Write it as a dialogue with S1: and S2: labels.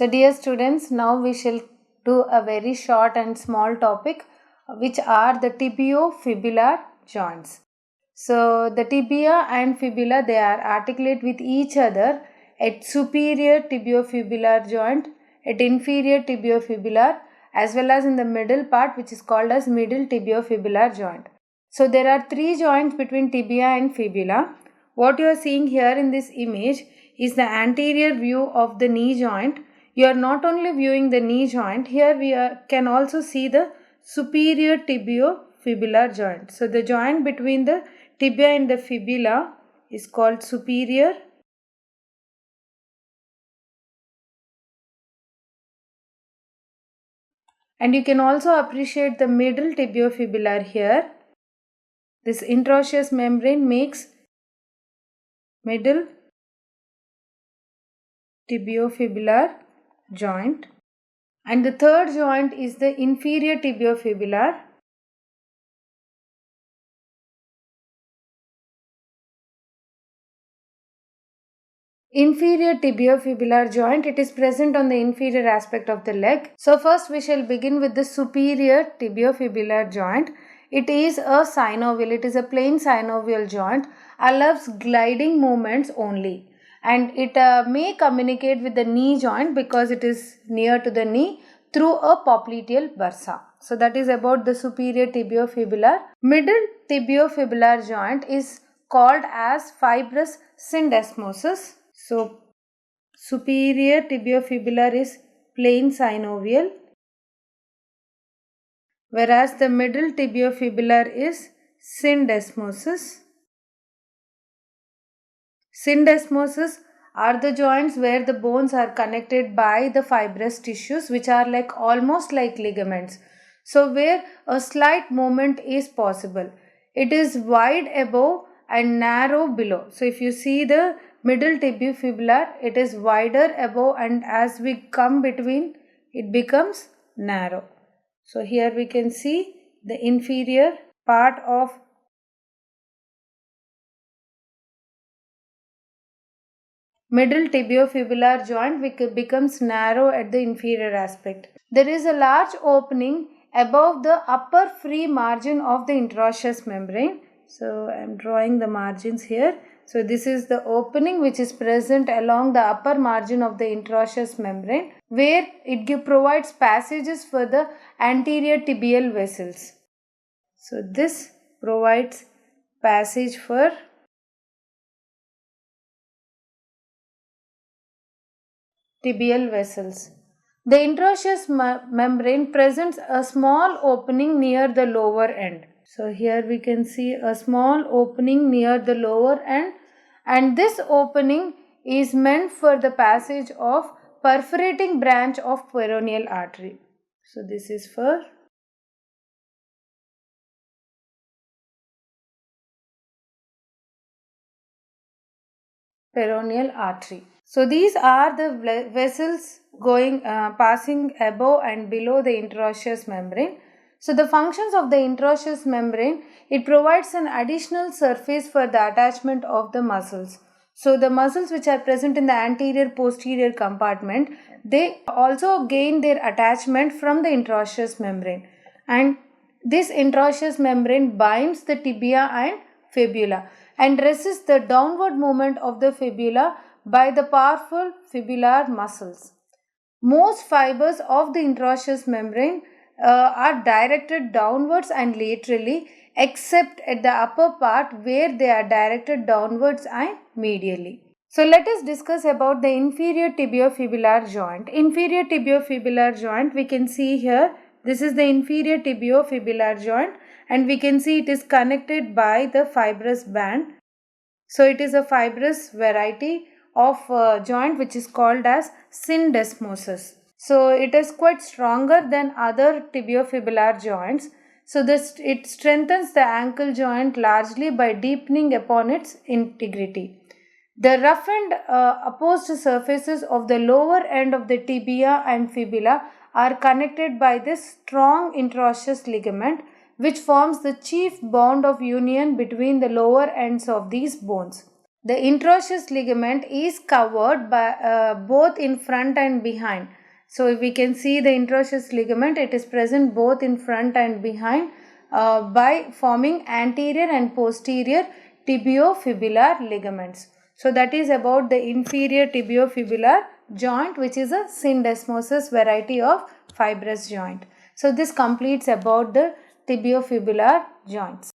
S1: So dear students, now we shall do a very short and small topic which are the tibiofibular joints. So the tibia and fibula, they are articulate with each other at superior tibiofibular joint, at inferior tibiofibular, as well as in the middle part which is called as middle tibiofibular joint. So there are three joints between tibia and fibula. What you are seeing here in this image is the anterior view of the knee joint. You are not only viewing the knee joint, here we can also see the superior tibiofibular joint. So the joint between the tibia and the fibula is called superior. And you can also appreciate the middle tibiofibular here. This interosseous membrane makes middle tibiofibular joint. And the third joint is the inferior tibiofibular. Inferior tibiofibular joint, it is present on the inferior aspect of the leg. So first we shall begin with the superior tibiofibular joint. It is a synovial, it is a plain synovial joint, allows gliding movements only. And it may communicate with the knee joint because it is near to the knee through a popliteal bursa. So that is about the superior tibiofibular. Middle tibiofibular joint is called as fibrous syndesmosis. So superior tibiofibular is plain synovial, whereas the middle tibiofibular is syndesmosis. Syndesmosis are the joints where the bones are connected by the fibrous tissues which are almost like ligaments. So where a slight movement is possible. It is wide above and narrow below. So if you see the middle tibiofibular, it is wider above, and as we come between, it becomes narrow. So here we can see the inferior part of middle tibiofibular joint which becomes narrow at the inferior aspect. There is a large opening above the upper free margin of the interosseous membrane. So I am drawing the margins here. So this is the opening which is present along the upper margin of the interosseous membrane, where it provides passages for the anterior tibial vessels. So this provides passage for tibial vessels. The interosseous membrane presents a small opening near the lower end. So here we can see a small opening near the lower end, and this opening is meant for the passage of perforating branch of peroneal artery. So this is for peroneal artery. So these are the vessels passing above and below the interosseous membrane. So the functions of the interosseous membrane, it provides an additional surface for the attachment of the muscles. So the muscles which are present in the anterior posterior compartment, they also gain their attachment from the interosseous membrane, and this interosseous membrane binds the tibia and fibula and resists the downward movement of the fibula by the powerful fibular muscles. Most fibers of the interosseous membrane are directed downwards and laterally, except at the upper part where they are directed downwards and medially. So let us discuss about the inferior tibiofibular joint. Inferior tibiofibular joint, we can see here, this is the inferior tibiofibular joint, and we can see it is connected by the fibrous band. So it is a fibrous variety of joint which is called as syndesmosis. So it is quite stronger than other tibiofibular joints. So it strengthens the ankle joint largely by deepening upon its integrity. The roughened opposed surfaces of the lower end of the tibia and fibula are connected by this strong interosseous ligament, which forms the chief bond of union between the lower ends of these bones. The interosseous ligament is covered by both in front and behind. So if we can see the interosseous ligament, it is present both in front and behind by forming anterior and posterior tibiofibular ligaments. So that is about the inferior tibiofibular joint, which is a syndesmosis variety of fibrous joint. So this completes about the tibiofibular joints.